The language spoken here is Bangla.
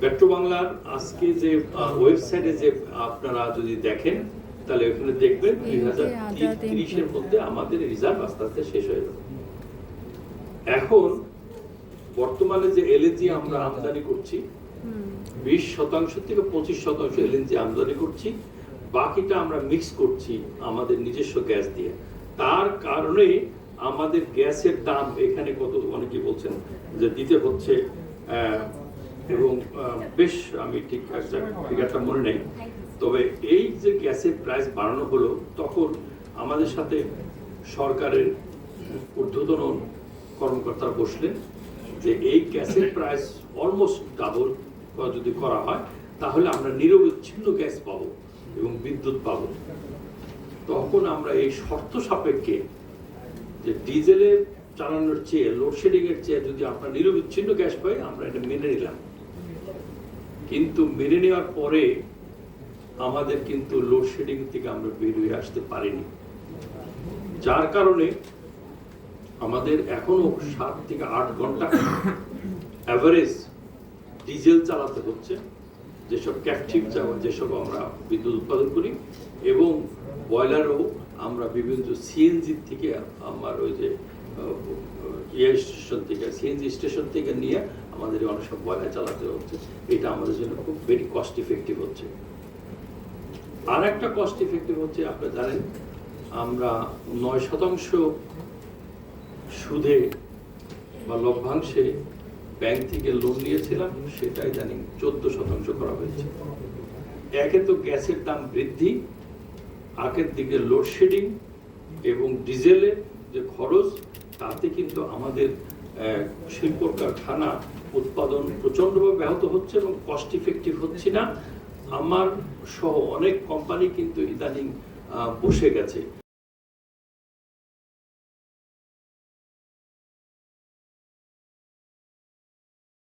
পেট্রো বাংলার আজকে যে ওয়েবসাইটে যে আপনারা যদি দেখেন তাহলে ওখানে দেখবেন 2030-এর মধ্যে আমাদের রিজার্ভ আস্তে আস্তে শেষ হয়ে যাবে। এখন বর্তমানে যে এলএনজি আমরা আমদানি করছি 20% থেকে 25% এলএনজি আমদানি করছি, বাকিটা আমরা মিক্স করছি আমাদের নিজস্ব গ্যাস দিয়ে। তার কারণে আমাদের গ্যাসের দাম এখানে কত অনেকেই বলছেন যে দিতে হচ্ছে, এবং বেশ আমি ঠিক ফিগারটা মনে নেই, তবে এই যে গ্যাসের প্রাইস বাড়ানো হলো তখন আমাদের সাথে সরকারের ঊর্ধ্বতন কর্মকর্তারা বসলেন যে এই গ্যাসের প্রাইস অলমোস্ট ডাবল যদি করা হয় তাহলে আমরা নিরবচ্ছিন্ন গ্যাস পাবো এবং বিদ্যুৎ পাবো। তখন আমরা এই শর্ত সাপেক্ষে যে ডিজেলে চালানোর চেয়ে লোডশেডিং এর চেয়ে যদি আমরা নিরবচ্ছিন্ন গ্যাস পাই আমরা এটা মেনে নিলাম। কিন্তু মেনে নেওয়ার পরে আমাদের কিন্তু লোডশেডিং থেকে আমরা বের হয়ে আসতে পারিনি, যার কারণে আমাদের এখনো 7 থেকে 8 ঘন্টা অ্যাভারেজ ডিজেল চালাতে হচ্ছে, যেসব ক্যাপটিভ যেসব আমরা বিদ্যুৎ উৎপাদন করি, এবং বয়লারও আমরা বিভিন্ন সিএনজি থেকে আমার ওই যে স্টেশন থেকে সিএনজি স্টেশন থেকে নিয়ে আমাদের অনেক সব বয়লার চালাতে হচ্ছে। এটা আমাদের জন্য খুব ভেরি কস্ট ইফেক্টিভ হচ্ছে। আর একটা কস্ট ইফেক্টিভ হচ্ছে, আপনারা জানেন আমরা 9% সুদে বা লভ্যাংশে ব্যাংক থেকে লোন নিয়েছিলাম, সেটা ইদানিং 14% করা হয়েছে। একে তো গ্যাসের দাম বৃদ্ধি, আগের দিকে লোডশেডিং এবং ডিজেলের যে খরচ, তাতে কিন্তু আমাদের শিল্প কারখানা উৎপাদন প্রচন্ডভাবে ব্যাহত হচ্ছে এবং কস্ট ইফেক্টিভ হচ্ছে না। আমার সহ অনেক কোম্পানি কিন্তু ইদানিং বসে গেছে।